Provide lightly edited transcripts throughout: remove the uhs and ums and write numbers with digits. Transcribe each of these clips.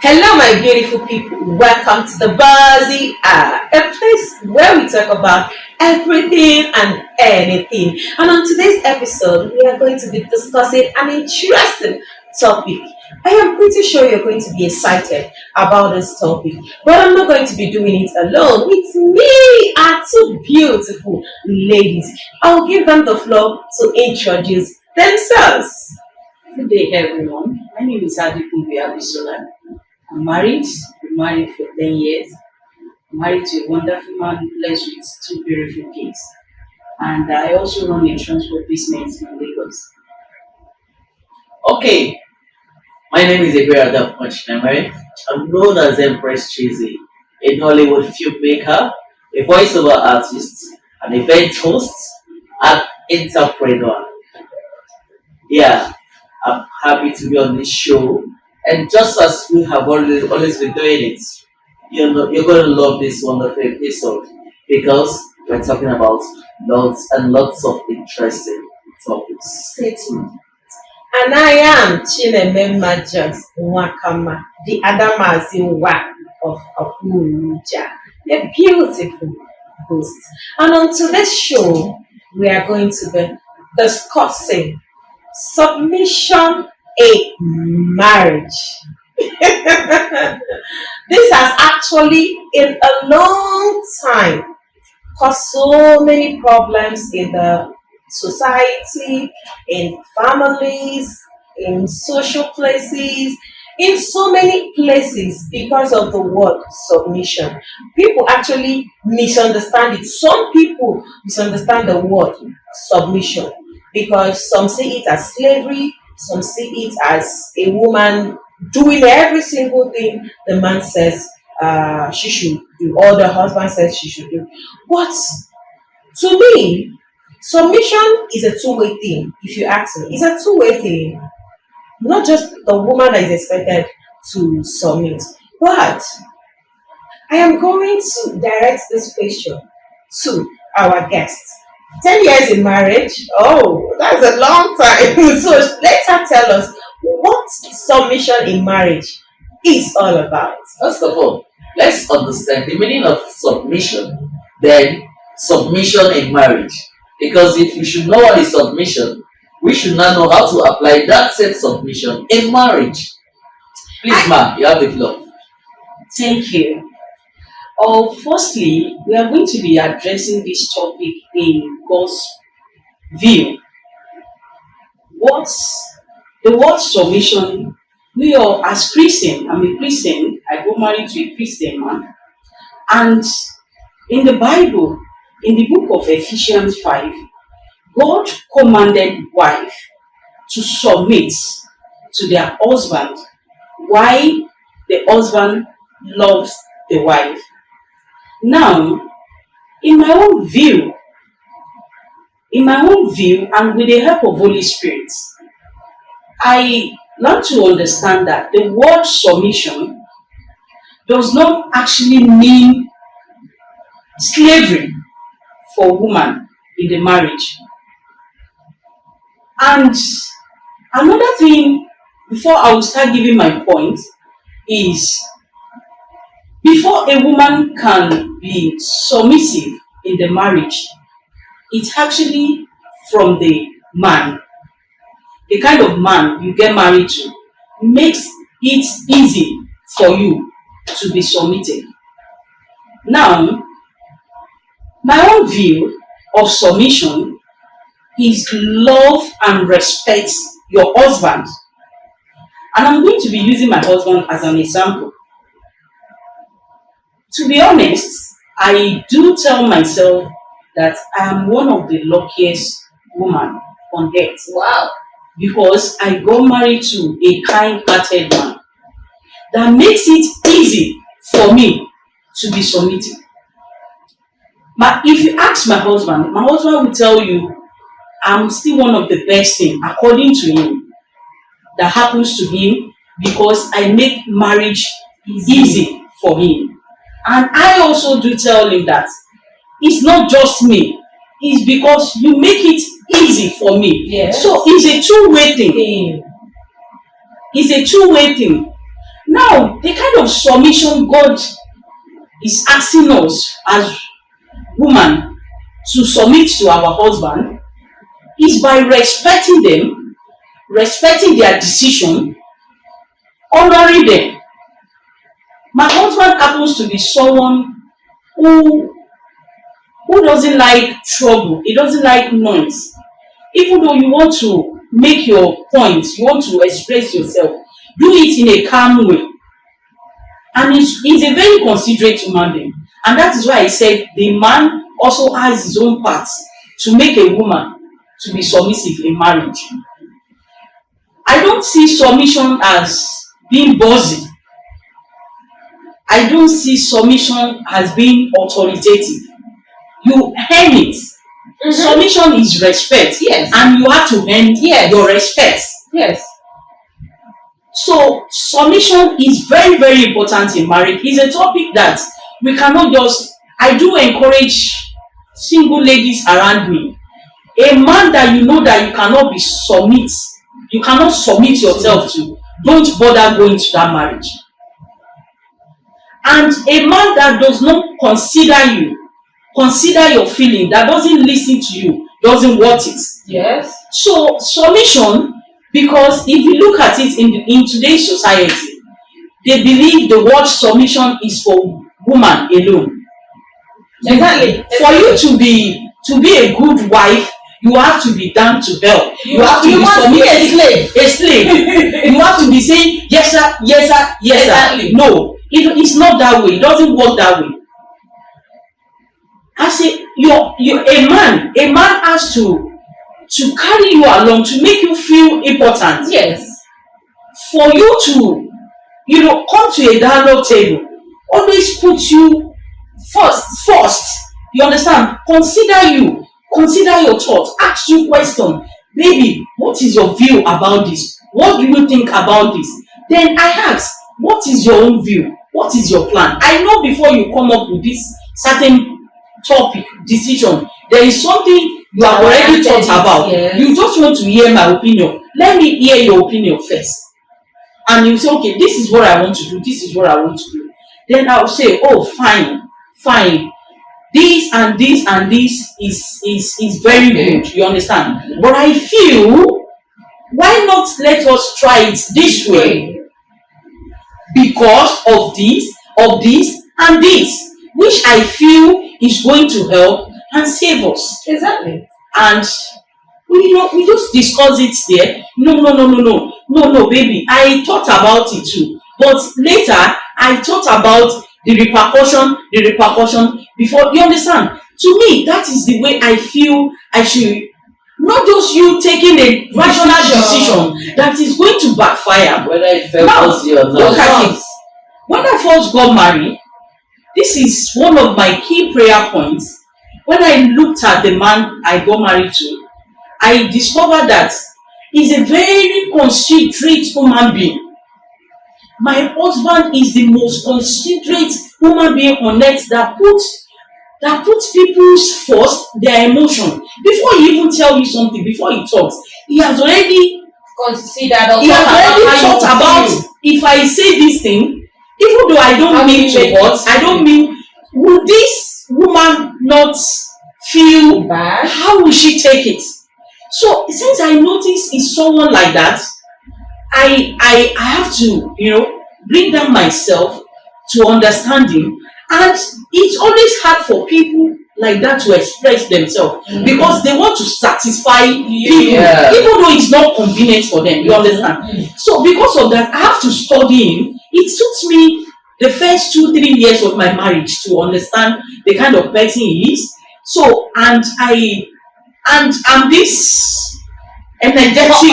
Hello, my beautiful people. Welcome to the BUZZY HOUR, a place where we talk about everything and anything. And on today's episode, we are going to be discussing an interesting topic. I am pretty sure you're going to be excited about this topic, but I'm not going to be doing it alone. With me are two beautiful ladies. I'll give them the floor to introduce themselves. Good day, everyone. My name is Bisola. I'm married. Been married for 10 years. I'm married to a wonderful man blessed with two beautiful kids. And I also run a transport business in Lagos. Okay, my name is Adamazi. Chinemenma. I'm known as Empress Chizzy, a Hollywood filmmaker, a voiceover artist, an event host, and entrepreneur. Yeah, I'm happy to be on this show. And just as we have always been doing it, you're going to love this wonderful episode because we're talking about lots and lots of interesting topics. Stay tuned. And I am Chinemenma Joyce Nwakanma, the Adamazi of Abuja, a beautiful host. And on today's show, we are going to be discussing submission in marriage. This has actually, in a long time, caused so many problems in the society, in families, in social places, in so many places because of the word submission. People actually misunderstand it. Some people misunderstand the word submission because some see it as slavery, some see it as a woman doing every single thing the man says she should do, or the husband says she should do. But to me, submission is a two-way thing. If you ask me, it's a two-way thing. Not just the woman that is expected to submit, but I am going to direct this question to our guests. 10 years in marriage, oh, that's a long time. So let her tell us what submission in marriage is all about. First of all, let's understand the meaning of submission, then submission in marriage. Because if you should know what is submission, we should now know how to apply that same submission in marriage. Please, ma'am, you have the floor. Thank you. Firstly, we are going to be addressing this topic in God's view. What's the word submission? We are, as Christian, I'm a Christian, I got married to a Christian man. And in the Bible, in the book of Ephesians 5, God commanded wife to submit to their husband. Why the husband loves the wife. Now, in my own view, and with the help of Holy Spirit, I learned to understand that the word submission does not actually mean slavery for woman in the marriage. And another thing, before I will start giving my point, is before a woman can be submissive in the marriage, it's actually from the man. The kind of man you get married to makes it easy for you to be submitted. Now, my own view of submission is love and respect your husband. And I'm going to be using my husband as an example. To be honest, I do tell myself that I am one of the luckiest women on earth. Wow. Because I got married to a kind-hearted man that makes it easy for me to be submitted. But if you ask my husband will tell you I'm still one of the best things, according to him, that happens to him because I make marriage easy for him. And I also do tell him that it's not just me, it's because you make it easy for me. Yes. So it's a two-way thing. It's a two-way thing. Now, the kind of submission God is asking us as women to submit to our husband is by respecting them, respecting their decision, honoring them. My husband happens to be someone who doesn't like trouble. He doesn't like noise. Even though you want to make your point, you want to express yourself, do it in a calm way. And he's a very considerate human being. And that is why I said the man also has his own part to make a woman to be submissive in marriage. I don't see submission as being bossy. I don't see submission as being authoritative. You earn it. Submission is respect. Yes. And you have to earn your respect. Yes. So submission is very, very important in marriage. It's a topic that we cannot just. I do encourage single ladies around me. A man that you know that you cannot you cannot submit yourself to, don't bother going to that marriage. And a man that does not consider your feeling, that doesn't listen to you, doesn't want it. Yes. So submission, because if you look at it in today's society, they believe the word submission is for woman alone. Exactly. For you to be a good wife, you have to be down to help. You have to be submissive. A slave. You have to be saying yes sir, yes sir, yes sir. Exactly. No, it's not that way. It doesn't work that way. I say a man has to carry you along, to make you feel important. Yes. For you to come to a dialogue table, always put you first. You understand? Consider your thoughts, ask you questions. Baby, what is your view about this? What do you think about this? Then I ask, what is your own view? What is your plan? I know before you come up with this certain topic, decision, there is something you have already thought about. Yes. You just want to hear my opinion. Let me hear your opinion first. And you say, okay, this is what I want to do, this is what I want to do. Then I'll say, oh, fine. This and this and this is very good. You understand? But I feel, why not let us try it this way? Because of this, and this, which I feel is going to help and save us. Exactly. And we just discuss it there. No, baby. I thought about it too. But later I thought about the repercussion before. You understand? To me, that is the way I feel I should. Not just you taking a rational decision that is going to backfire. Whether it favors you or not. Look at it. When I first got married, this is one of my key prayer points. When I looked at the man I got married to, I discovered that he's a very considerate human being. My husband is the most considerate human being on earth that puts people's first, their emotion. Before he even tell you something, before he talks, he has already thought about, if I say this thing, even though I don't mean to hurt, I don't mean, will this woman not feel bad? How will she take it? So since I notice it's someone like that, I have to, bring down myself to understand him. And it's always hard for people like that to express themselves because they want to satisfy people, even though it's not convenient for them. You understand? So because of that, I have to study him. It took me the first 2-3 years of my marriage to understand the kind of person he is. So I'm this energetic person.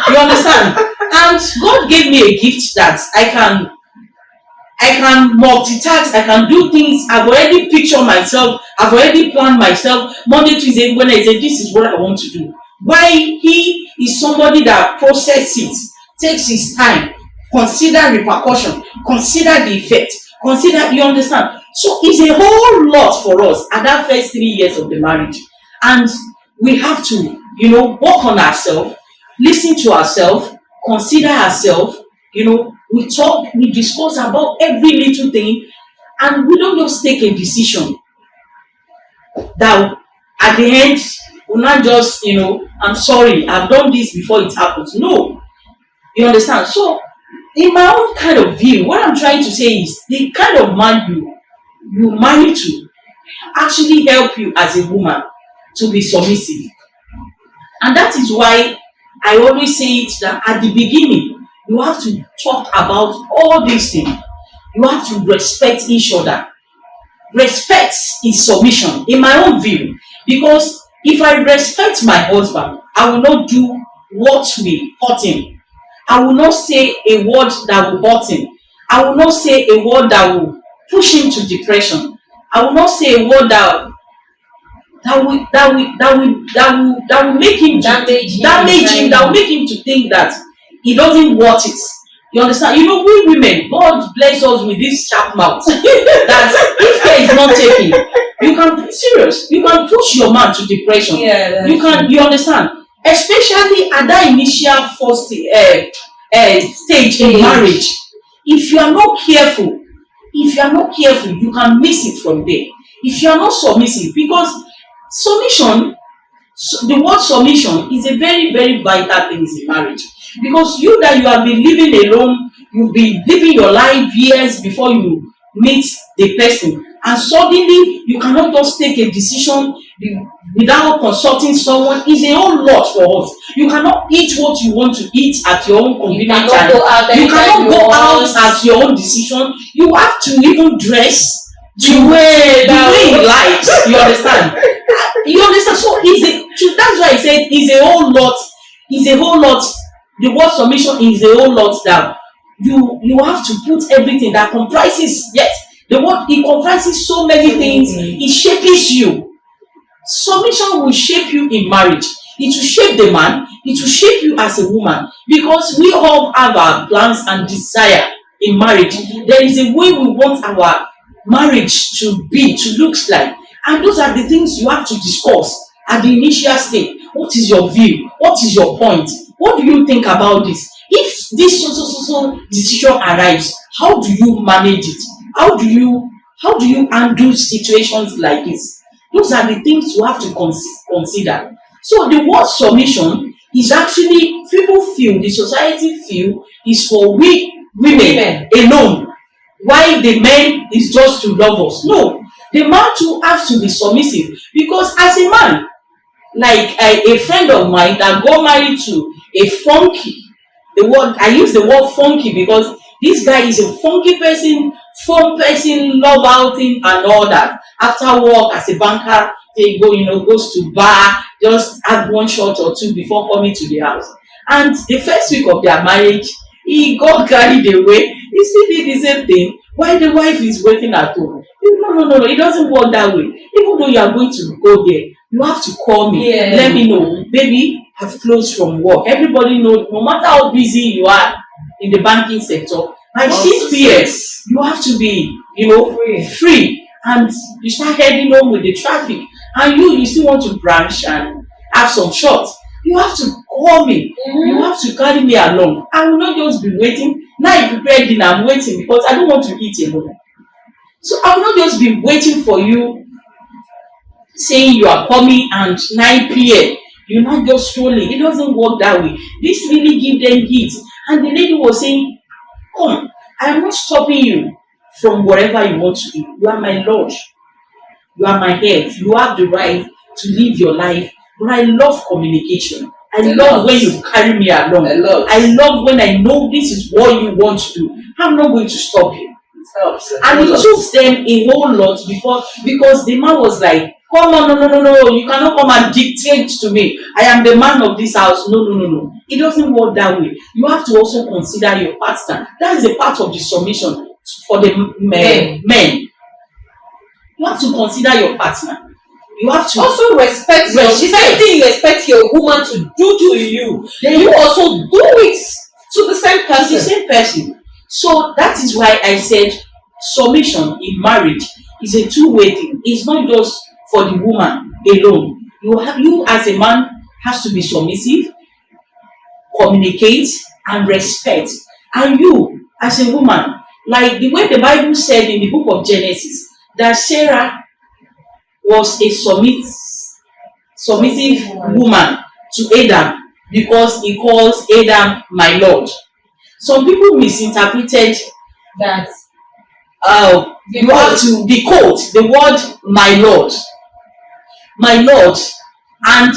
You understand? And God gave me a gift that I can multitask, I can do things. I've already pictured myself, I've already planned myself. Monday, Tuesday, when I say this is what I want to do. Why he is somebody that processes it, takes his time, consider repercussion, consider the effect, you understand? So it's a whole lot for us at that first 3 years of the marriage. And we have to, work on ourselves, listen to ourselves, consider ourselves, We talk, we discuss about every little thing, and we don't just take a decision that at the end will not just, I'm sorry, I've done this before it happens. No, you understand? So, in my own kind of view, what I'm trying to say is the kind of man you marry to actually help you as a woman to be submissive. And that is why I always say it that at the beginning, you have to talk about all these things. You have to respect each other. Respect is submission, in my own view. Because if I respect my husband, I will not do what will hurt him. I will not say a word that will hurt him. I will not say a word that will push him to depression. I will not say a word that will make him damage him, that will make him to think that he doesn't want it. You understand? We women, God bless us with this sharp mouth. That if care is not taken, you can serious. You can push your man to depression. Yeah, you can. You understand? Especially at that initial first stage in marriage. If you are not careful, you can miss it from there. If you are not submissive, because submission, the word submission is a very, very vital thing in marriage. Because you have been living alone, you've been living your life years before you meet the person, and suddenly you cannot just take a decision without consulting someone. Is a whole lot for us. You cannot eat what you want to eat at your own convenient time. You cannot go out at your own decision. You have to even dress the way he likes. You understand? So that's why I said it's a whole lot. The word submission is a whole lot that you have to put everything that comprises. Yes, the word, it comprises so many things. It shapes you. Submission will shape you in marriage. It will shape the man. It will shape you as a woman, because we all have our plans and desire in marriage. There is a way we want our marriage to look like, and those are the things you have to discuss at the initial stage. What is your view? What is your point? What do you think about this? If this so decision arrives, how do you manage it? How do you handle situations like this? Those are the things you have to consider. So the word submission is actually, the society feel is for we women alone, while the men is just to love us. No, the man too has to be submissive, because as a man, like a friend of mine that got married to a funky, I use the word funky because this guy is a funky person, fun person, love outing and all that. After work as a banker, they goes to bar, just have one shot or two before coming to the house. And the first week of their marriage, he got carried away. He still did the same thing while the wife is waiting at home. No, it doesn't work that way. Even though you are going to go there, you have to call me. Yeah. Let me know, baby, I've closed from work. Everybody knows, no matter how busy you are in the banking sector, by 6 p.m. you have to be, free. And you start heading home with the traffic, and you still want to branch and have some shots. You have to call me. You have to carry me along. I will not just be waiting. Now I prepared dinner, I'm waiting because I don't want to eat alone. So I will not just be waiting for you, saying you are coming and 9 p.m. You're not just strolling. It doesn't work that way. This really give them heat. And the lady was saying, come, I am not stopping you from whatever you want to do. You are my Lord. You are my head. You have the right to live your life. But I love communication. I love when you carry me along. I love when I know this is what you want to do. I'm not going to stop you. And it took them a whole lot because the man was like, come on, no, you cannot come and dictate to me. I am the man of this house. No. It doesn't work that way. You have to also consider your partner. That is a part of the submission for the men. You have to consider your partner. You have to also respect the same thing you expect your woman to do to you. Then you also do it to the same person. The same person. So that is why I said submission in marriage is a two-way thing. It's not just for the woman alone. You as a man has to be submissive, communicate, and respect. And you, as a woman, like the way the Bible said in the book of Genesis, that Sarah was a submissive woman to Adam because he calls Adam my Lord. Some people misinterpreted that you have to decode the word my Lord, and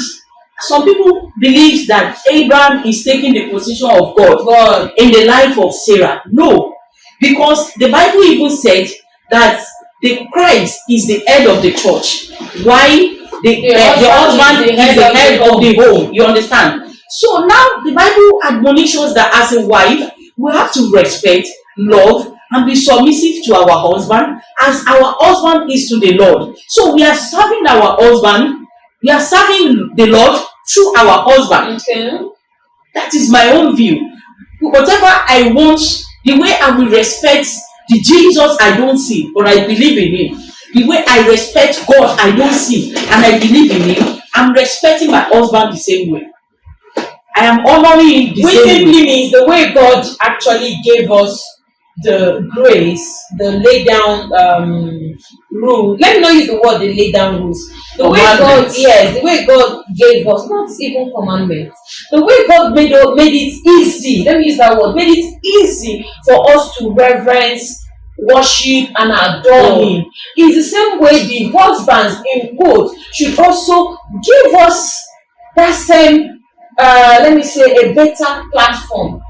some people believe that Abraham is taking the position of God in the life of Sarah. No, because the Bible even said that the Christ is the head of the church. Why the husband is the head of the home? You understand? So now the Bible admonishes that as a wife, we have to respect, love, and be submissive to our husband as our husband is to the Lord. So we are serving our husband, we are serving the Lord through our husband. Okay. That is my own view. Whatever I want, the way I will respect the Jesus I don't see, but I believe in him. The way I respect God I don't see, and I believe in him, I'm respecting my husband the same way. I am honoring him the same way. Which simply means the way God actually gave us the grace, the lay down rule. Let me not use the word the lay down rules. The way God, yes, the way God gave us, not even commandments. The way God made it easy. Let me use that word. Made it easy for us to reverence, worship, and adore Him. It's the same way the husbands, in quote, should also give us that same, let me say, a better platform,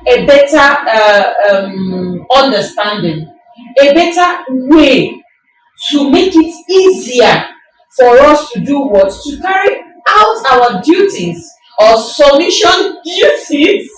a better understanding, a better way to make it easier for us to do what? To carry out our duties or submission duties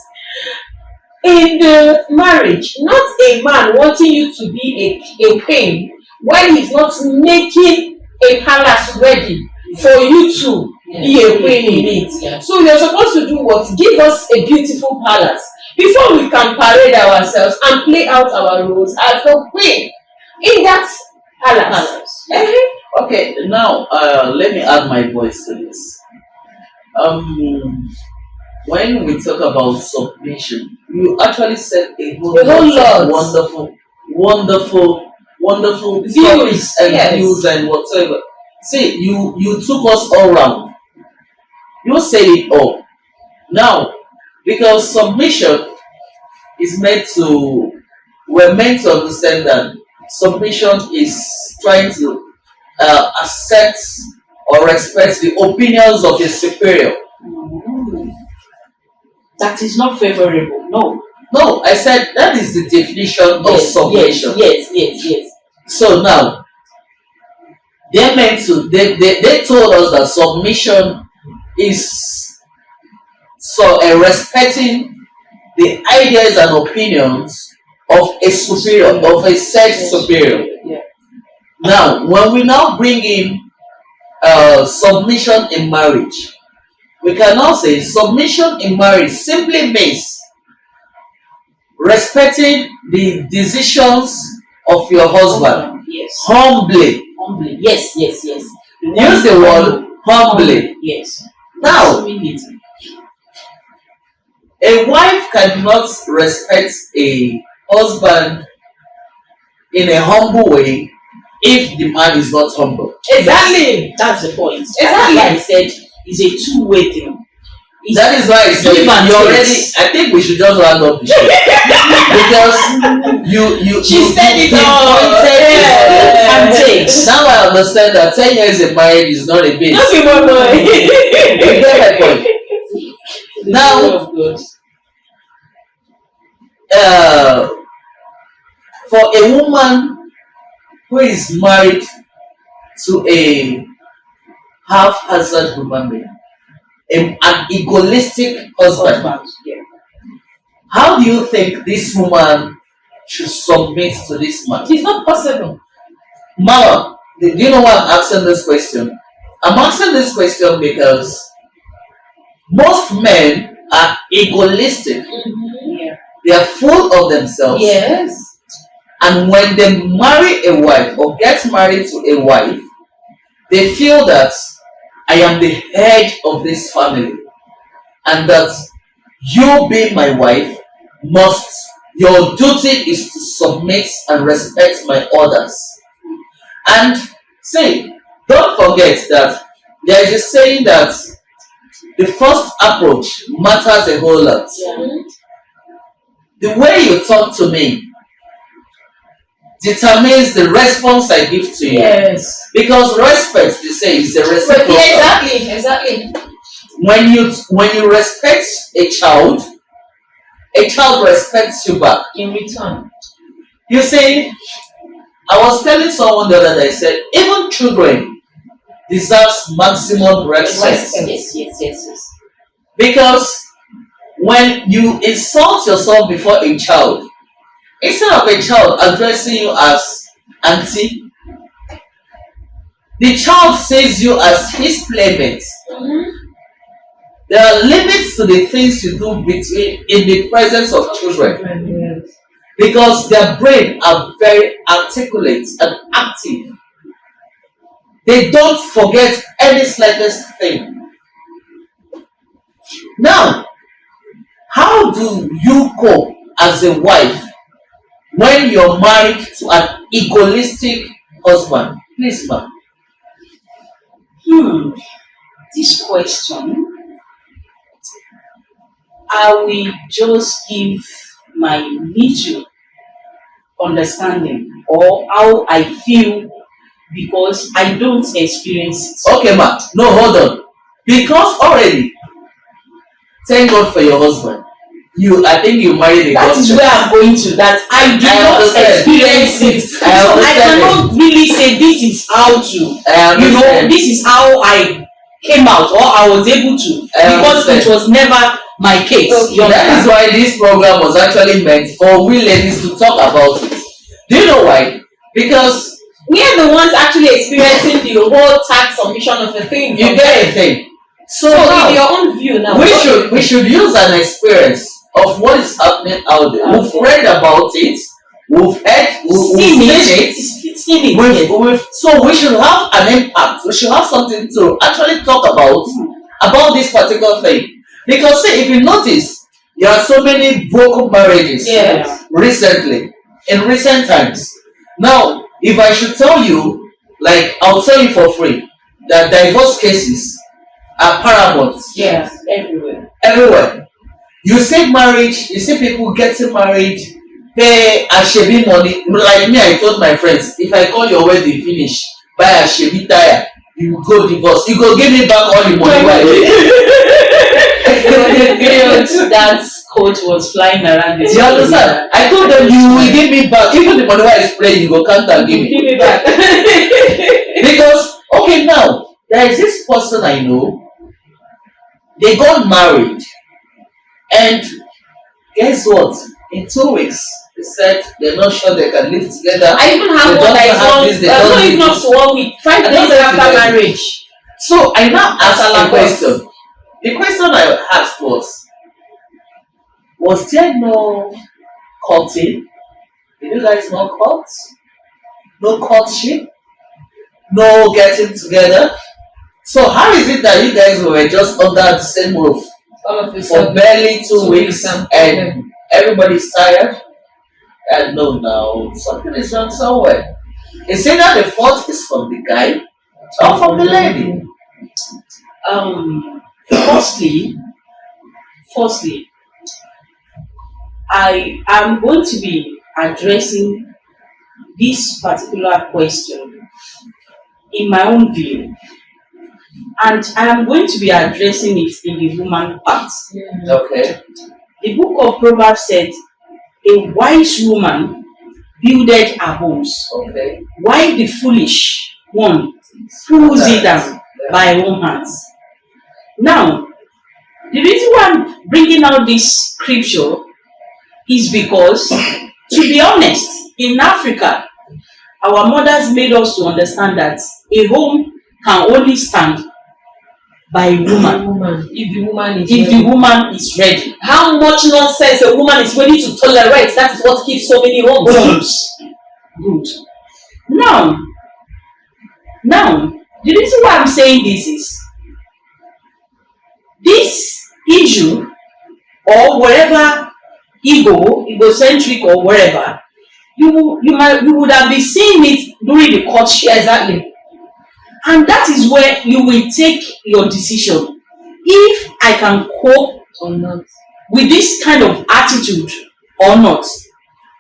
in the marriage. Not a man wanting you to be a queen when he's not making a palace ready for you to be a queen in it. Yeah. So you're supposed to do what? Give us a beautiful palace before we can parade ourselves and play out our roles as the queen in that palace. Okay, now let me add my voice to this. When we talk about submission, you actually said a whole lot of wonderful views and views and whatever. See, you took us all round. You said it all. Now, because submission is we're meant to understand that submission is trying to accept or respect the opinions of a superior. That is not favorable. No. No, I said that is the definition of submission. Yes. So now, they told us that submission is respecting the ideas and opinions of a superior, of a sex superior. Yeah. Now, when we now bring in submission in marriage, we can now say submission in marriage simply means respecting the decisions of your husband. Yes. Humbly. Yes. Use the word humbly. Yes. Now, a wife cannot respect a husband in a humble way if the man is not humble. Exactly. That's the point. Exactly. Like I said, it's a two-way thing. That is why I said you already. I think we should just round up the show because she said it all. And takes. Now I understand that 10 years in marriage is not a base. Not a boy. You get my point. Now, for a woman who is married to a haphazard human being, an egoistic husband, how do you think this woman should submit to this man? It's not possible. Mama, do you know why I'm asking this question? I'm asking this question because most men are egoistic. Yeah. They are full of themselves. Yes. And when they marry a wife or get married to a wife, they feel that I am the head of this family and that you being my wife must your duty is to submit and respect my orders. And see, don't forget that there is a saying that the first approach matters a whole lot. Yeah. The way you talk to me determines the response I give to you. Yes. Because respect, they say, is a reciprocal. Yeah, exactly. When you respect a child respects you back. In return. You see, I was telling someone the other day, I said, even children deserves maximum respect. Yes. Because when you insult yourself before a child, instead of a child addressing you as auntie, the child sees you as his playmate. Mm-hmm. There are limits to the things you do between in the presence of children. Yes. Because their brain are very articulate and active. They don't forget any slightest thing. Now, how do you cope as a wife when you're married to an egoistic husband? Please, ma'am. This question, I will just give my little understanding or how I feel because I don't experience it. Okay, ma'am. No, hold on. Because already, thank God for your husband. I think you married a That is where I'm going to. That I do not experience it. So I cannot really say this is how to. This is how I came out or I was able to because it was never my case. Okay. That is why this program was actually meant for we ladies to talk about it. Do you know why? Because we are the ones actually experiencing the whole tax submission of a thing. You get a thing. So now, in your own view now, we should use an experience of what is happening out there. We've read about it, we've heard, we've seen it. So we should have an impact. We should have something to actually talk about this particular thing. Because see, if you notice, there are so many broken marriages recently, in recent times. Now, if I should tell you, like I'll tell you for free, that divorce cases are paramount. Yes, everywhere. Everywhere. You see marriage, you see people getting married, pay Ashebi money. Like me, I told my friends, if I call your wedding finish, buy Ashebi tire, you go divorce. You go give me back all the money. That coach was flying around. You understand? I told them you will give me back. Even the money I is playing, you go count and give me. Give me back. Because okay, now there is this person I know. They got married, and guess what? In 2 weeks, they said they're not sure they can live together. I even have one that is not even up to 1 week, 5 days after marriage. So I now asked a question. The question I asked was there no courting? Did you guys not court? No courtship? No getting together? So how is it that you guys were just under the same roof for barely 2 weeks and everybody's tired? And no, something is wrong somewhere. Is it that the fault is from the guy or from the lady? Firstly, I am going to be addressing this particular question in my own view, and I am going to be addressing it in the woman part. Okay. The book of Proverbs said, "A wise woman builded her homes, while the foolish one pulls it down by her own hands." Now, the reason why I'm bringing out this scripture is because, to be honest, in Africa, our mothers made us to understand that a home can only stand by a woman. If the woman is ready. How much nonsense a woman is ready to tolerate, that is what keeps so many homes. Good. Now, the reason why I'm saying this is, this issue or whatever egocentric or whatever, you would have been seeing it during the courtship. Exactly. And that is where you will take your decision. If I can cope Or not. with this kind of attitude or not.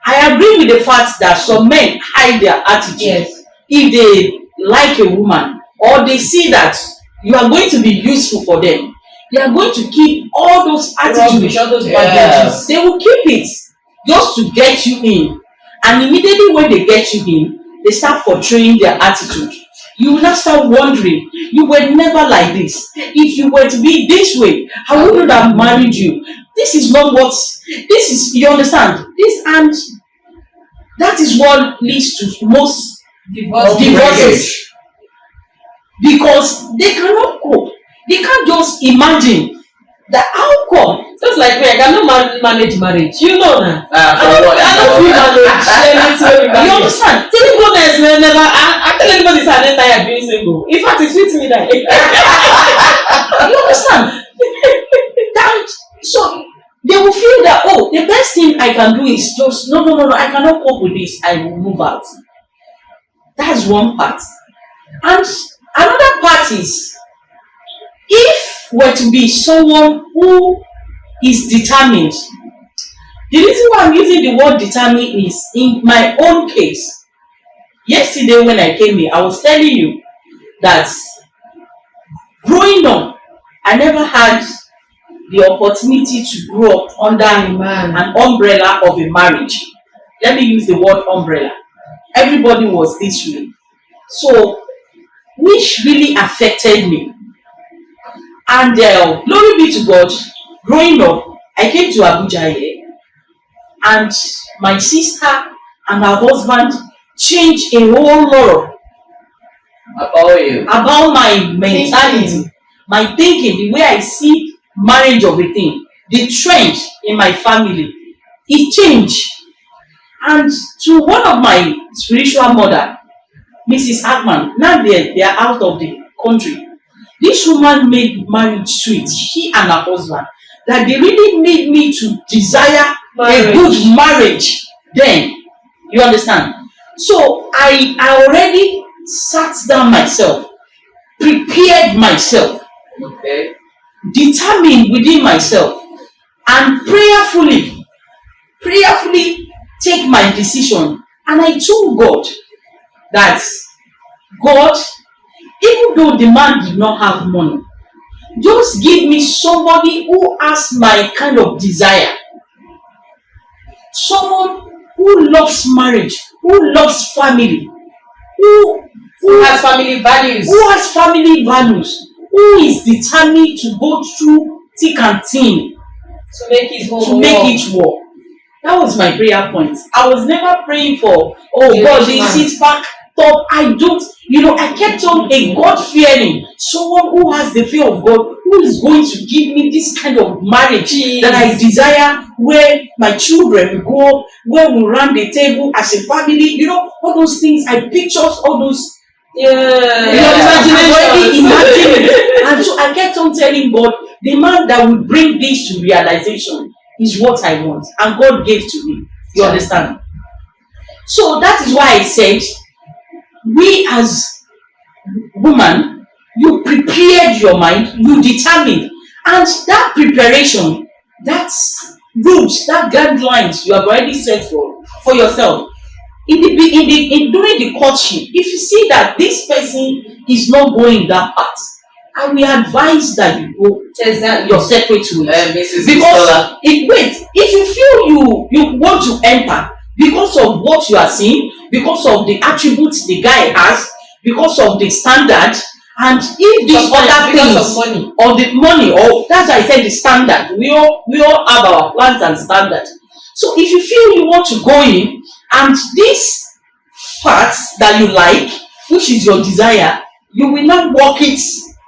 I agree with the fact that some men hide their attitude. Yes. If they like a woman or they see that you are going to be useful for them, they are going to keep all those attitudes, all those baggages. they will keep it just to get you in. And immediately when they get you in, they start portraying their attitude. You will not start wondering, you were never like this. If you were to be this way, I wouldn't have married you. This is not what, this is, you understand? This, and that is what leads to most divorces. Because they cannot cope. They can't just imagine the outcome. Just like me, I cannot manage marriage. You know now. For what? I don't feel manage. You understand? Singleness will never. I tell anybody say I don't tired being single. In fact, it sweets me that. You understand? That, so they will feel that, oh, the best thing I can do is just no, I cannot cope with this. I will move out. That's one part. And another part is, if we're to be someone who is determined, the reason why I'm using the word determined is in my own case. Yesterday when I came here, I was telling you that growing up, I never had the opportunity to grow up under an umbrella of a marriage. Let me use the word umbrella. Everybody was this way. So, which really affected me. And glory be to God, growing up, I came to Abuja here, and my sister and her husband changed a whole lot about my mentality, my thinking, the way I see marriage of a thing, the trend in my family, it changed. And to one of my spiritual mother, Mrs. Hartman, now they are out of the country. This woman made marriage sweet, she and her husband, that they really made me to desire a good marriage then. You understand? So I already sat down myself, prepared myself, Okay. determined within myself, and prayerfully take my decision. And I told God that, God, even though the man did not have money, just give me somebody who has my kind of desire. Someone who loves marriage, who loves family, who has family values. Who is determined to go through thick and thin To make his home to make it work. That was my prayer point. I was never praying for, oh God, this is back top. I don't, I kept on a God-fearing, someone who has the fear of God, who is going to give me this kind of marriage that I desire, where my children will go, where we run the table as a family, all those things. I picture all those. Imagining. And so I kept on telling God, the man that will bring this to realization is what I want, and God gave to me. You understand? So that is why I said, we as woman, you prepared your mind, you determined, and that preparation, that's rules, that guidelines you have already set for yourself. During the courtship, if you see that this person is not going that path, I will advise that you go your separate ways. Because if you feel you want to enter because of what you are seeing, because of the attributes the guy has, because of the standard, and if these other things of money, or the money, or that's why I said the standard, we all have our plans and standards. So if you feel you want to go in, and these parts that you like, which is your desire, you will not work it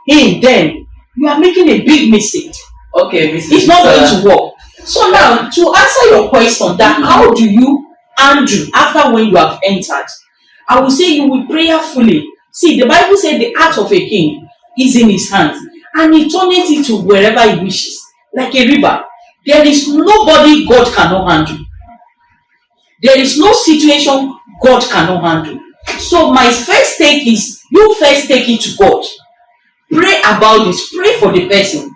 in, then you are making a big mistake. Okay, it's not going to work. So now, to answer your question, that how do you handle after when you have entered, I will say you will prayerfully. See, the Bible said the heart of a king is in his hands, and he turneth it to wherever he wishes, like a river. There is nobody God cannot handle. There is no situation God cannot handle. So my first take is you first take it to God. Pray about this. Pray for the person.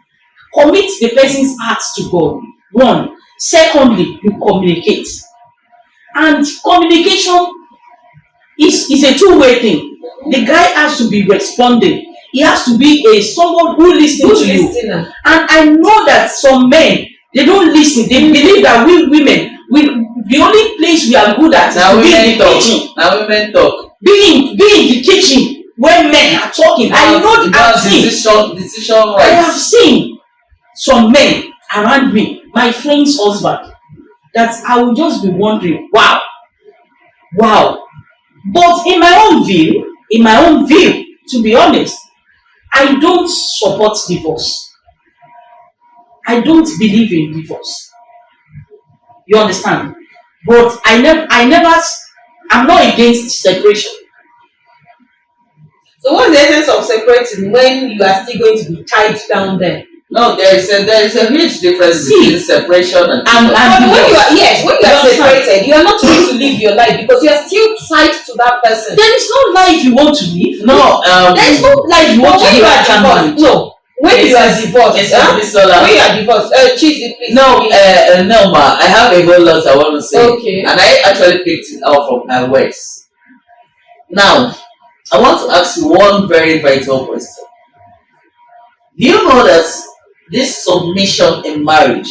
Commit the person's heart to God. One. Secondly, you communicate. And communication is a two-way thing. The guy has to be responding. He has to be someone who listens to you. And I know that some men, they don't listen. They believe that we women, the only place we are good at is to be in the kitchen. Now women talk. Be in the kitchen when men are talking. I know decision rights. I have seen some men around me, my friend's husband, that I will just be wondering, wow. But in my own view, to be honest, I don't support divorce. I don't believe in divorce. You understand? But I'm not against separation. So what's the essence of separating when you are still going to be tied down there? No, there is a huge difference between separation and divorce. When you are separated, you are not free to live your life because you are still tied to that person. There is no life you want to live. No, there is no life you want to live. No. When you are divorced, Bisola. When you are divorced, Chizzy, please. No, ma, I have a whole lot I want to say. Okay. And I actually picked it out from her words. Now, I want to ask you one very vital question. Do you know that this submission in marriage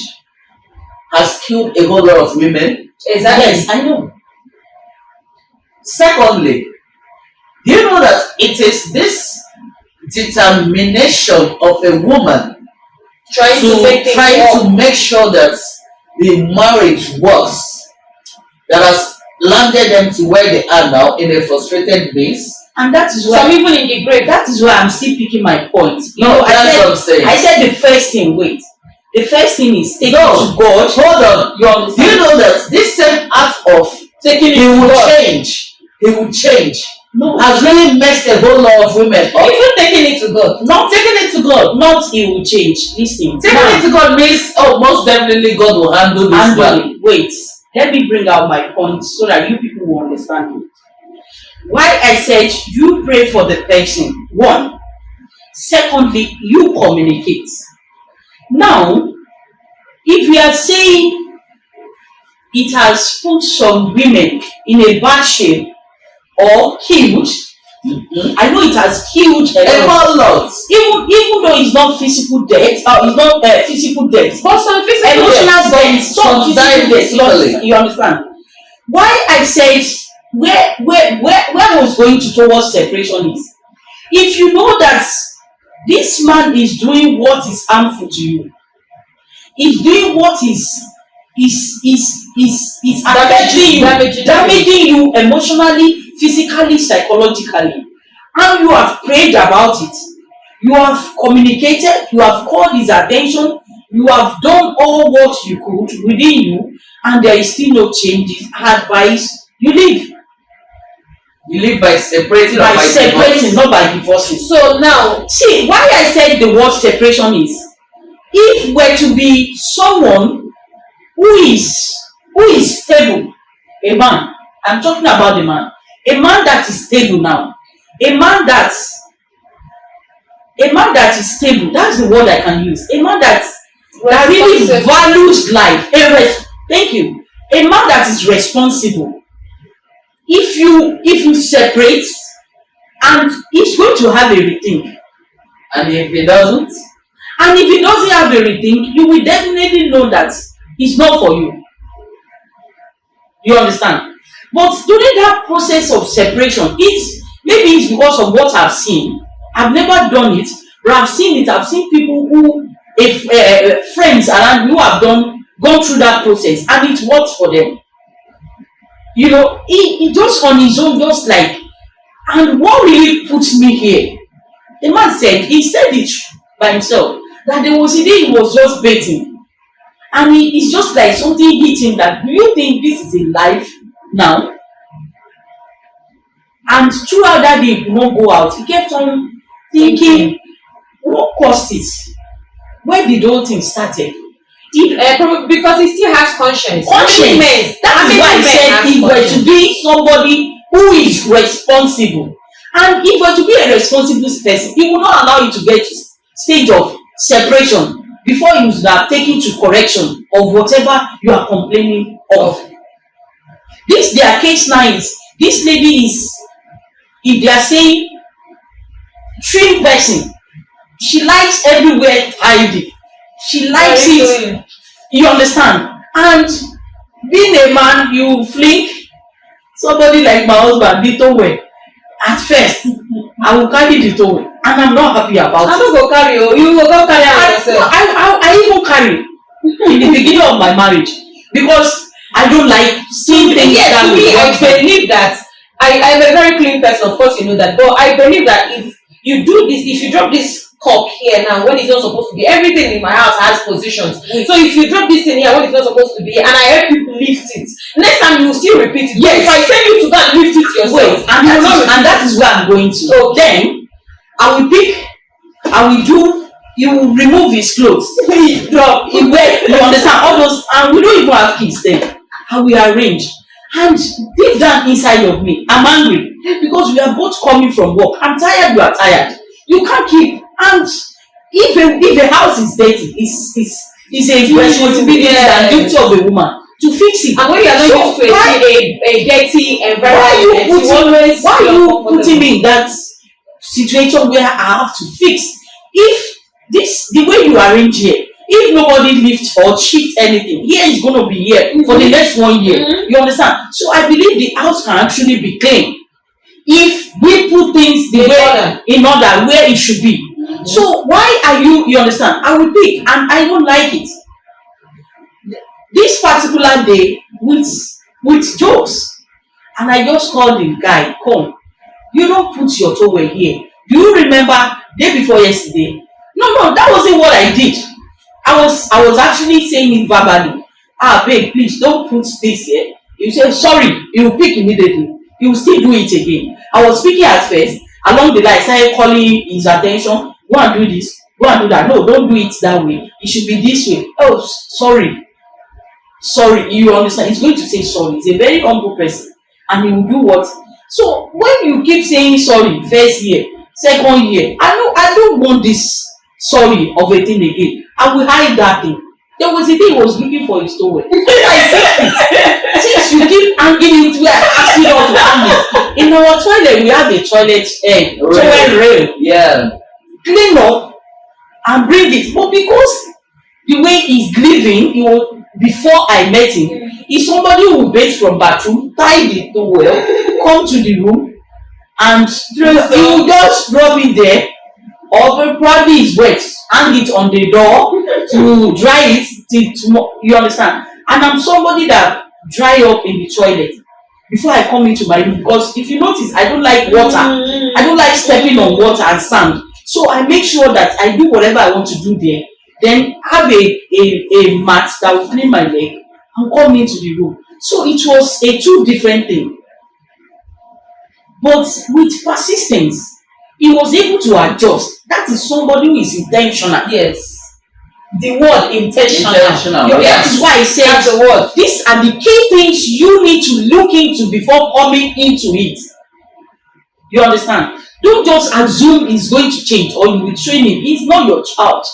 has killed a whole lot of women? Exactly. Yes, I know. Secondly, do you know that it is this determination of a woman trying to make sure that the marriage works that has landed them to where they are now in a frustrated base? And that is why some even in the grave. That is why I'm still picking my point. That's what I'm saying. I said the first thing. Wait, the first thing is take it to God. Hold on. Do you know that this same act of taking it to God, he will change. No, has really messed a whole lot of women up. Even taking it to God. Not taking it to God. Not he will change. Listen. Taking it to God means most definitely God will handle this one. Wait. Let me bring out my point so that you people will understand me. Why I said you pray for the person. One. Secondly, you communicate. Now, if we are saying it has put some women in a bad shape or killed, I know it has killed a whole lot. Even though it's not physical death, it's not physical death, but some physical emotional death, some physical death. You understand? Why I said where I was going towards separation is, if you know that this man is doing what is harmful to you, is doing what is affecting you, damaging you emotionally, physically, psychologically, and you have prayed about it, you have communicated, you have called his attention, you have done all what you could within you, and there is still no changes, advice, you leave. You live by separating, by separating, not by divorcing. So now, see why I said the word separation is, if we're to be someone who is stable, a man, I'm talking about the man, a man that is stable now, a man that is stable, that's the word I can use, a man that really values life, thank you, a man that is responsible. If you separate, and he's going to have a rethink, and if he doesn't have a rethink, you will definitely know that it's not for you. You understand? But during that process of separation, maybe it's because of what I've seen. I've never done it, but I've seen it. I've seen people who, friends around who have gone through that process, and it works for them. You know, he just on his own, just like, and what really puts me here, the man said, he said it by himself, that there was a day he was just baiting, and it's just like something hit him that, do you think this is a life now? And throughout that day, he could not go out. He kept on thinking, what caused it? Where did the whole thing started? Probably because he still has conscience. Conscience. That is why I said if we're to be somebody who is responsible, and if we're to be a responsible person, he will not allow you to get to stage of separation before you are taken to correction of whatever you are complaining of. This their case now is this lady is, if they are saying trim person, she likes everywhere tidy. She likes it. You understand? And being a man, you fling somebody like my husband the towel. At first, I will carry the towel, and I'm not happy about it. I don't go carry you will go carry yourself. I even carry in the beginning of my marriage because I don't like seeing things that way. I believe that I'm a very clean person, of course you know that, but I believe that if you do this, if you drop this cup here now when it's not supposed to be, everything in my house has positions. So if you drop this thing here when it's not supposed to be, and I help you lift it, next time you will still repeat it. Yes. If I tell you to go and lift it yourself, wait, and that is where I'm going to. So then I will do. You will remove his clothes. Drop. You understand all those, and we don't even have kids then. I will arrange. And deep down inside of me, I'm angry because we are both coming from work. I'm tired. You are tired. You can't keep. And if a house is dirty, it's a responsibility and duty of a woman to fix it. And when you are not used to a dirty environment, why are you putting me in that situation where I have to fix? If the way you arrange here, if nobody lifts or shifts anything, here is going to be here for the next 1 year. You understand? So I believe the house can actually be clean if we put things in order where it should be. So why are you understand? I will pick, and I don't like it. This particular day with jokes, and I just called the guy, come, you don't put your towel here. Do you remember day before yesterday? No, that wasn't what I did. I was actually saying it verbally. Babe, please don't put this here. You say sorry, you will pick immediately. You will still do it again. I was speaking at first, along the line, started calling his attention. Go and do this, go and do that. No, don't do it that way. It should be this way. Oh, sorry. You understand? He's going to say sorry. He's a very humble person, and he will do what? So when you keep saying sorry, first year, second year, I don't want this sorry of a thing again. I will hide that thing. There was a day he was looking for his towel. I said it. Since you keep hanging it where I asked you not to hang it. In our toilet, we have a toilet towel rail. Yeah. Clean up and bring it. But because the way he's living, before I met him, he's somebody who bathes from bathroom, tie the towel, come to the room, and he will just rub it there, or probably it's wet, hang it on the door to dry it till you understand. And I'm somebody that dry up in the toilet before I come into my room, because if you notice, I don't like water. I don't like stepping on water and sand. So I make sure that I do whatever I want to do there, then have a mat that will clean my leg and come into the room. So it was a two different thing. But with persistence, he was able to adjust. That is somebody who is intentional. Yes. The word intentional. That is why I said that's the word. These are the key things you need to look into before coming into it. You understand? Don't just assume he's going to change or you will train him. He's not your child.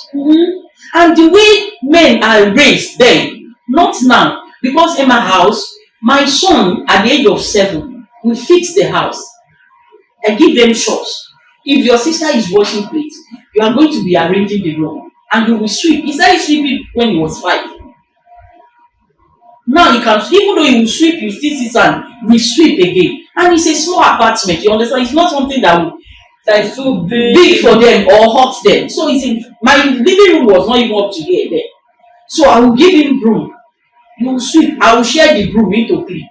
And the way men are raised then, not now. Because in my house, my son at the age of 7 will fix the house. I give them chores. If your sister is washing plates, you are going to be arranging the room and you will sweep. He started sweeping when he was 5. Now he can, even though he will sweep, you still sit and we sweep again. And it's a small apartment, you understand? It's not something that is so big for them or hurt them. So my living room was not even up to here there. So I will give him broom. You will sweep. I will share the broom into 3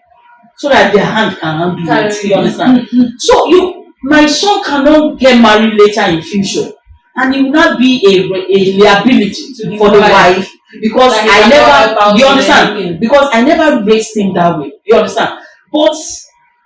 so that their hand can handle it. You understand? So my son cannot get married later in future, and he will not be a liability for the wife because like I never. You understand? Because I never raised him that way. You understand? But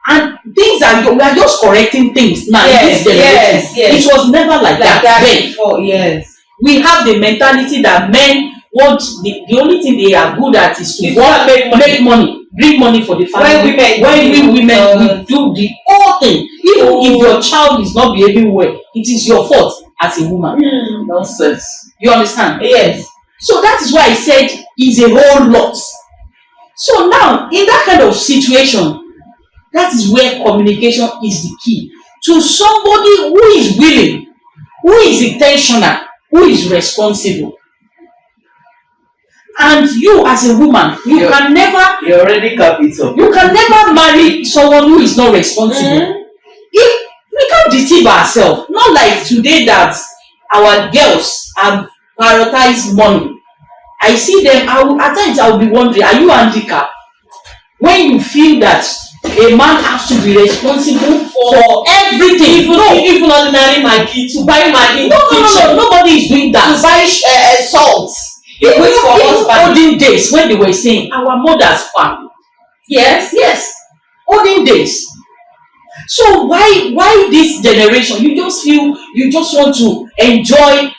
and things we are just correcting things now. Yes, yes. It was never like that before. Yes, we have the mentality that men what the only thing they are good at is to work, make money, bring money for the family. When we women we do the whole thing. Even if your child is not behaving well, it is your fault as a woman. Nonsense. You understand? Yes. So that is why I said it's a whole lot. So now, in that kind of situation, that is where communication is the key to somebody who is willing, who is intentional, who is responsible. And you as a woman, you can never, You already capital. you can never marry someone who is not responsible. If we can't deceive ourselves, not like today that our girls have prioritized money. I see them, at times I will be wondering, are you handicapped? When you feel that a man has to be responsible for everything. Even ordinary Maggi, to buy Maggi in the kitchen. Nobody is doing that. To buy salt. Even olden days when they were saying our mothers farm. Yes, olden days. So why this generation? You just feel you just want to enjoy.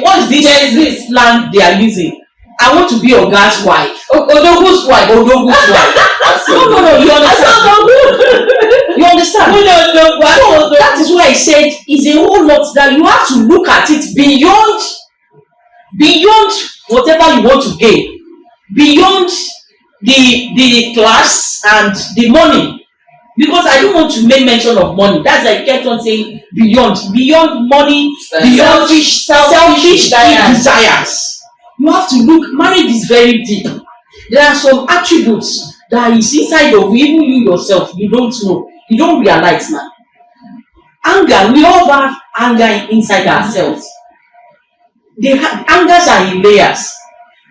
What's this land they are using? I want to be Oga's wife. Odogu's wife. No. You understand? You understand? So that is why I said it's a whole lot that you have to look at it beyond whatever you want to gain, beyond the class and the money. Because I don't want to make mention of money. That's why I kept on saying beyond money, beyond selfish desires. You have to look. Marriage is very deep. There are some attributes that is inside of you, even you yourself. You don't know. You don't realize now. Anger. We all have anger inside ourselves. Angers are in layers.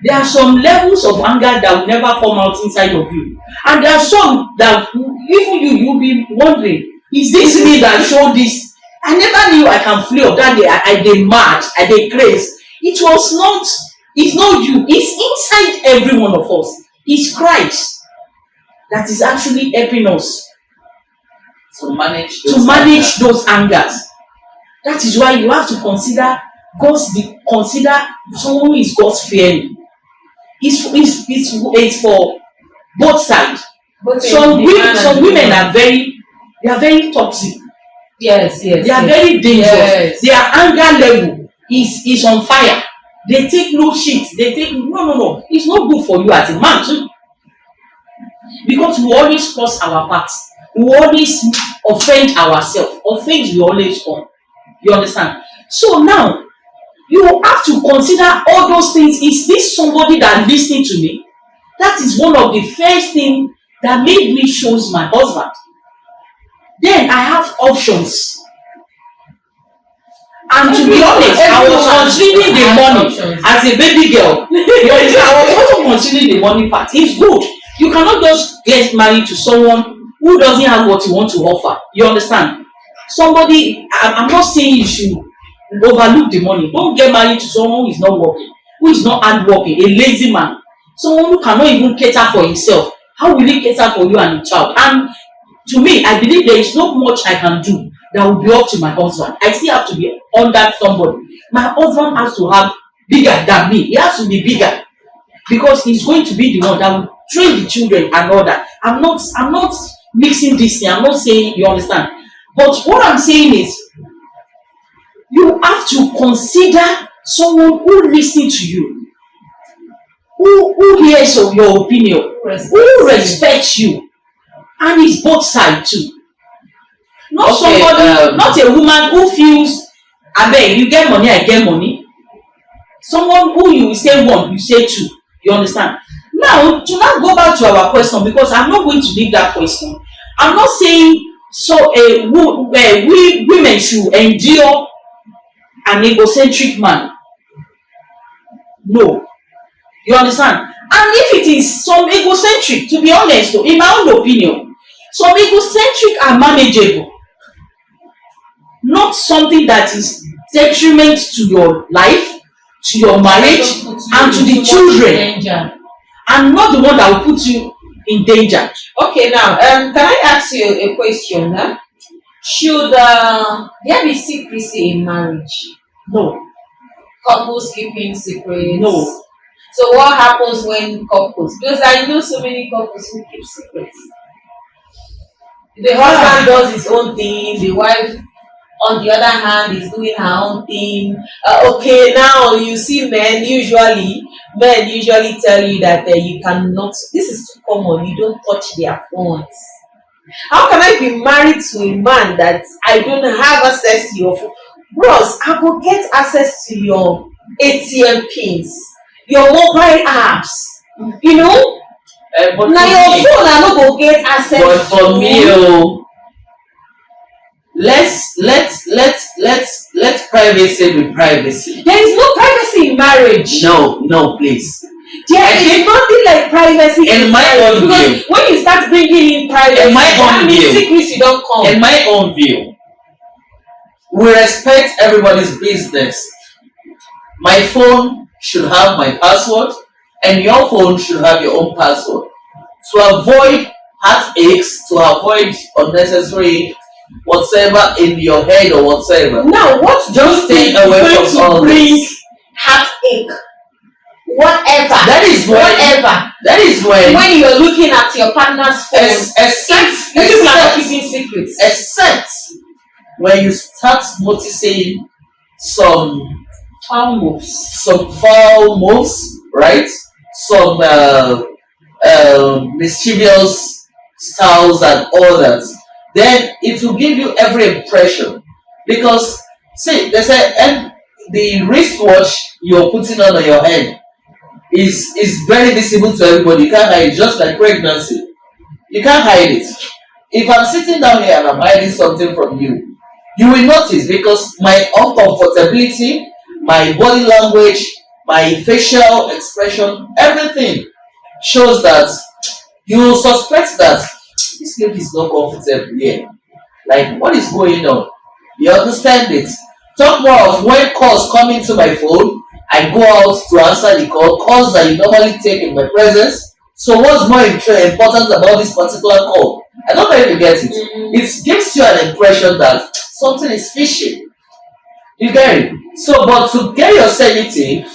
There are some levels of anger that will never come out inside of you, and there are some that even you'll be wondering, is this me that showed this? I never knew I can flee up that day. I dey mad, I dey craze. It's not you, it's inside every one of us. It's Christ that is actually helping us To manage those angers. That is why you have to consider someone who is God's fearing. It's for both sides. Some women are very toxic. Yes. They are very dangerous. Yes. Their anger level is on fire. They take no shit. They take no. It's not good for you as a man too. Because we always cross our paths. We always offend ourselves. Offense will always come. You understand? So now you have to consider all those things. Is this somebody that listening to me? That is one of the first things that made me choose my husband. Then I have options. And to be honest, I was considering the money as a baby girl. I was also considering the money part. It's good. You cannot just get married to someone who doesn't have what you want to offer. You understand? I'm not saying you should overlook the money. Don't get married to someone who is not working, who is not hardworking, a lazy man, someone who cannot even cater for himself. How will he cater for you and the child? And to me, I believe there is not much I can do that will be up to my husband. I still have to be under somebody. My husband has to have bigger than me. He has to be bigger because he's going to be the one that will train the children and all that. I'm not mixing this thing. I'm not saying, you understand. But what I'm saying is, you have to consider someone who listens to you, who hears of your opinion, who respects you, and is both sides too. Not a woman who feels, abeg, you get money, I get money. Someone who you say one, you say two. You understand? Now, to now go back to our question, because I'm not going to leave that question. I'm not saying we women should endure an egocentric man. No. You understand? And if it is some egocentric, to be honest, though, in my own opinion, some egocentric are manageable. Not something that is detriment to your life, to your marriage, and to the children. And not the one that will put you in danger. Okay, now, can I ask you a question? Huh? Should there be secrecy in marriage? No. couples keeping secrets? No. So what happens when couples? Because I know so many couples who keep secrets. The husband does his own thing, the wife on the other hand is doing her own thing. Okay, now you see men usually tell you that you cannot, this is too common, you don't touch their phones. How can I be married to a man that I don't have access to your phone? Bros, I will get access to your ATM pins, your mobile apps, you know. But Now for your me, phone I no go get access but for me, to. oh, let's privacy be privacy. There is no privacy in marriage. No, no, please. There I is think nothing like privacy in my marriage, own because view, when you start bringing in privacy, in my that own means view, secrecy don't come. in my own view, we respect everybody's business. My phone should have my password, and your phone should have your own password. To avoid heartaches, to avoid unnecessary whatever in your head or whatsoever. Now, what do Just you stay think is away going from to all bring this. heartache? Whatever. That is when. Whatever. That is when. When you're looking at your partner's phone, Except, you people are not except, keeping secrets. except when you start noticing some foul moves, right? Some mischievous styles and all that, then it will give you every impression. Because see, they say, and the wristwatch you're putting on your hand is very visible to everybody. You can't hide it, just like pregnancy. You can't hide it. If I'm sitting down here and I'm hiding something from you, you will notice because my uncomfortability, my body language, my facial expression, everything shows that you suspect that this lady is not comfortable here. Like, what is going on? You understand it? Talk more of when calls come into my phone, I go out to answer the calls that you normally take in my presence. So, what's more important about this particular call? I don't know if you get it. It gives you an impression that something is fishy. You get it? So, but to get your sanity,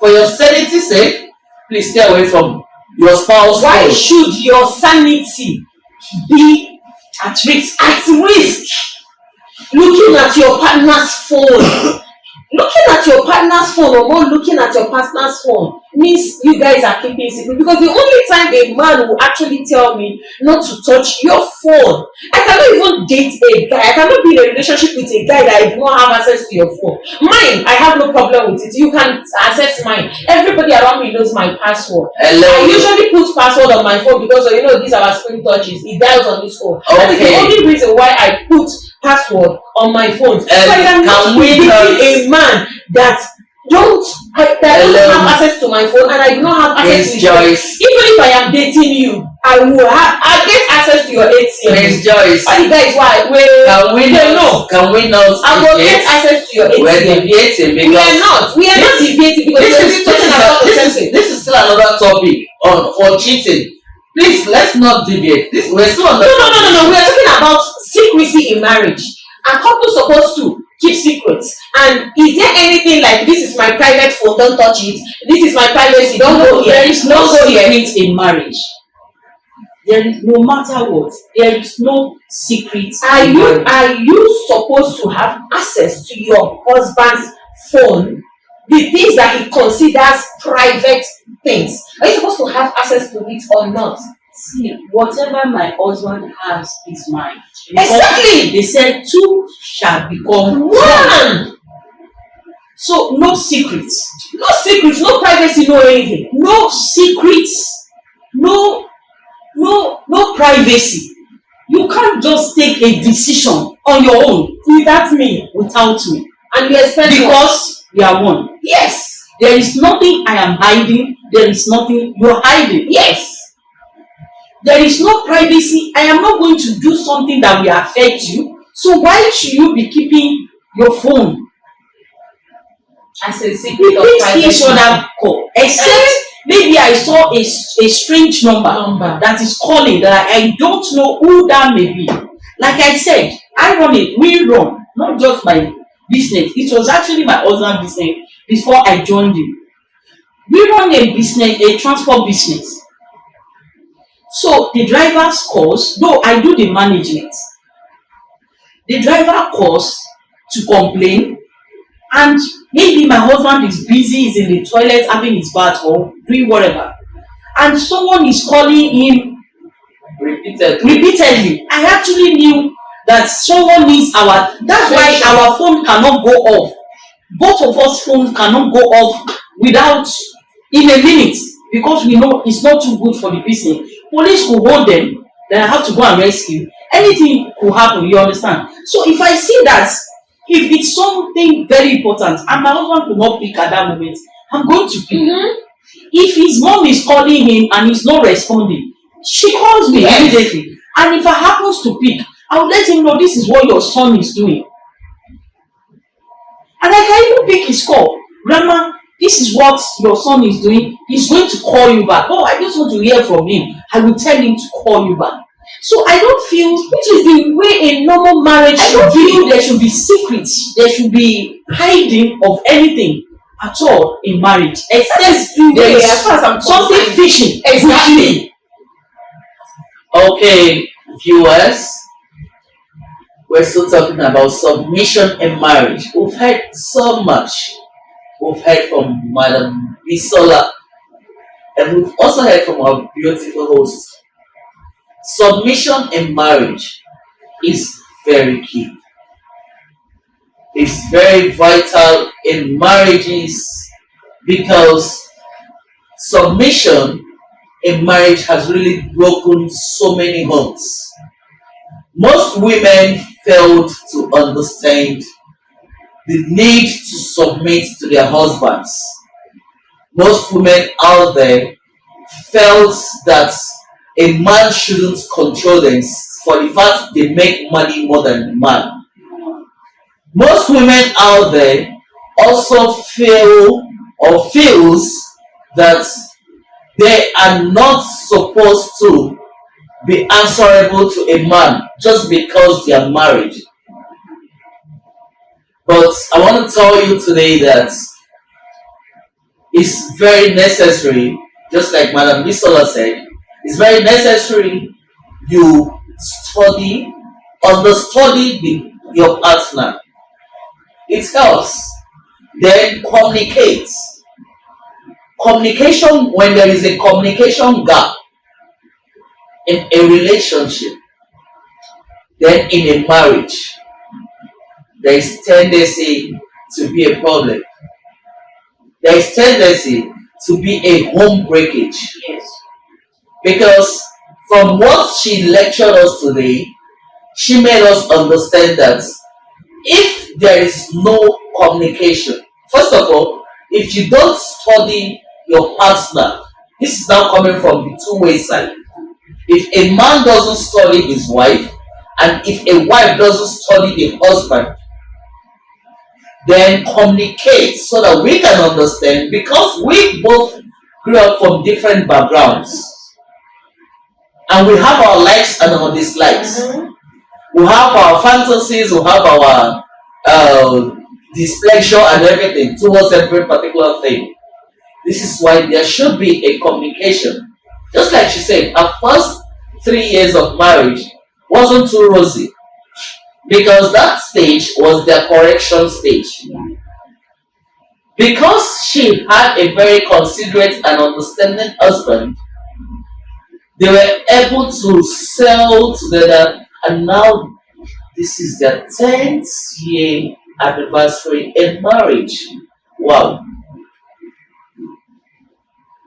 for your sanity's sake, please stay away from your spouse. Why phone. should your sanity be At risk. at risk looking at your partner's phone? Looking at your partner's phone or more looking at your partner's phone means you guys are keeping secret, because the only time a man will actually tell me not to touch your phone, I cannot even date a guy, I cannot be in a relationship with a guy that I do not have access to your phone. Mine, I have no problem with it, you can access mine. Everybody around me knows my password. Hello. I usually put password on my phone because these are our screen touches, it dials on this phone. That is the Okay. only reason why I put password on my phone. So I Can cannot we be not- dating a man that don't Hello. have access to my phone, and I do not have access Miss to his phone. Joyce. Even if I am dating you, I get access to your ATM. Miss Joyce. Why you guys Can we not? Can we not? I will get access to your We're ATM. deviating We are because not. We are not debating because we are talking about the same thing. this is still another topic on for cheating. Please, let's not deviate. We're still on the. No. We are talking about secrecy in marriage. Are couples supposed to keep secrets? And is there anything like, this is my private phone, don't touch it, this is my privacy, don't go here? There is no Don't go here. secret in marriage. There is, no matter what, there is no secret. Are you supposed to have access to your husband's phone? The things that he considers private things. Are you supposed to have access to it or not? See, whatever my husband has is mine. Because Exactly. they said two shall become one. One. So no secrets. No secrets, no privacy, no anything. No secrets. No privacy. You can't just take a decision on your own Without me. without me. And you expect what? Because we are one. Yes. There is nothing I am hiding. There is nothing you are hiding. Yes. There is no privacy. I am not going to do something that will affect you. So why should you be keeping your phone? As a We secret of pick privacy. each other call. Except maybe I saw a strange number that is calling that I don't know who that may be. Like I said, we run, not just my business. It was actually my husband's business before I joined him. We run a business, a transport business. So the driver's course, though I do the management, the driver calls to complain, and maybe my husband is busy, is in the toilet having his bath or doing whatever, and someone is calling him repeatedly. I actually knew that someone needs our, that's why our phone cannot go off. Both of us phones cannot go off without in a minute, because we know it's not too good for the business. Police could hold them, then I have to go and rescue. Anything could happen, you understand? So if I see that, if it's something very important and my husband could not pick at that moment, I'm going to pick. If his mom is calling him and he's not responding, she calls me immediately. And if I happens to pick, I will let him know this is what your son is doing. And I can even pick his call. Grandma, this is what your son is doing. He's going to call you back. Oh, I just want to hear from him. I will tell him to call you back. So I don't feel, which is the way a normal marriage should be. I don't feel there should be secrets. There should be hiding of anything at all in marriage. Except there is something fishing. Exactly. Okay, viewers, we're still talking about submission in marriage. We've heard so much. We've heard from Madam Bisola, and we've also heard from our beautiful host. Submission in marriage is very key. It's very vital in marriages because submission in marriage has really broken so many homes. Most women failed to understand the need to submit to their husbands. Most women out there felt that a man shouldn't control them for the fact they make money more than the man. Most women out there also feel or feels that they are not supposed to be answerable to a man just because they are married. But I want to tell you today that it's very necessary, just like Madam Bisola said, it's very necessary you study, understudy your partner. It helps. Then communicate. Communication, when there is a communication gap in a relationship, then in a marriage, there is tendency to be a problem. There is tendency to be a home breakage. Yes. Because from what she lectured us today, she made us understand that if there is no communication, first of all, if you don't study your partner, this is now coming from the two-way side. If a man doesn't study his wife, and if a wife doesn't study the husband, then communicate so that we can understand, because we both grew up from different backgrounds and we have our likes and our dislikes. We have our fantasies, we have our displeasure and everything towards every particular thing. This is why there should be a communication. Just like she said, her first 3 years of marriage wasn't too rosy, because that stage was their correction stage. Because she had a very considerate and understanding husband, they were able to sell together, and now this is their 10th year anniversary in marriage. Wow.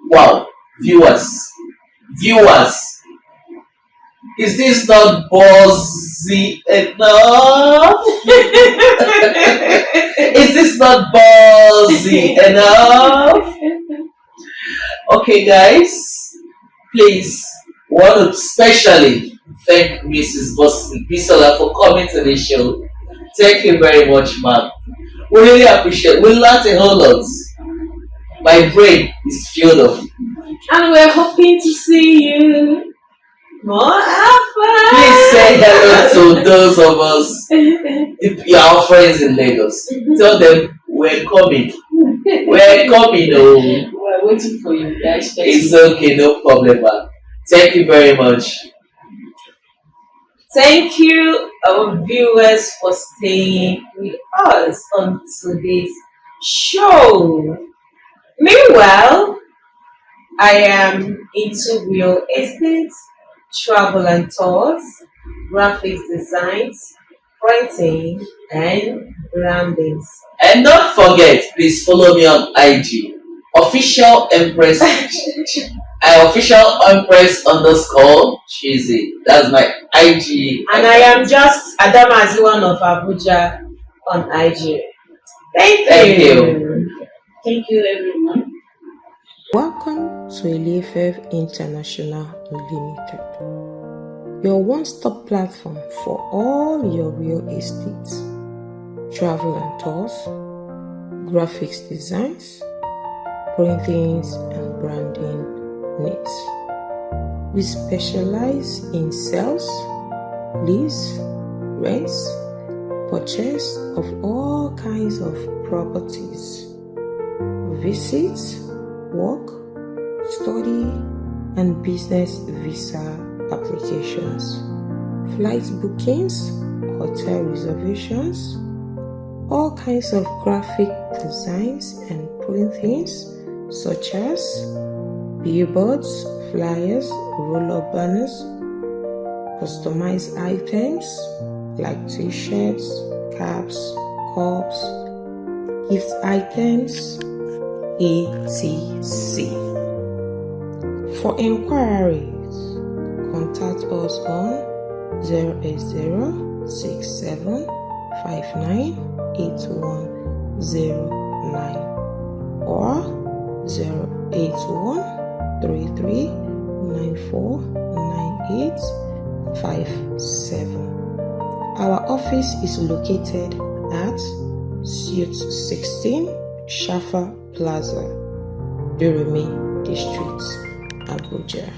Wow. Viewers, is this not buzzy enough? Is this not buzzy enough? Okay, guys, please, want to specially thank Mrs. Bisola for coming to the show. Thank you very much, ma'am. We really appreciate it. We learned a whole lot. My brain is filled up. And we're hoping to see you more often. Please say hello to those of us, our friends in Lagos. Tell them We're coming. We're coming. Oh, We're waiting for you. Yeah, it's expecting. okay, no problem, man. Thank you very much. Thank you, our viewers, for staying with us on today's show. Meanwhile, I am into real estate, travel and tours, graphics designs, printing, and branding. And don't forget, please follow me on IG. Official Empress official Empress underscore Chizzy. That's my IG. And I am just Adamazi, one of Abuja on IG. Thank Thank you. you. Thank you, everyone. Welcome to Elifev International Limited, your one-stop platform for all your real estate, travel and tours, graphics designs, printings and branding needs. We specialize in sales, lease, rents, purchase of all kinds of properties, visits, work, study, and business visa applications, flight bookings, hotel reservations, all kinds of graphic designs and printings such as billboards, flyers, roll-up banners, customized items like t-shirts, caps, cups, gift items, etc. For inquiries, contact us on 08067598109 or 08133949857. Our office is located at Suite 16 Shafa Plaza, Durumi District, Abuja.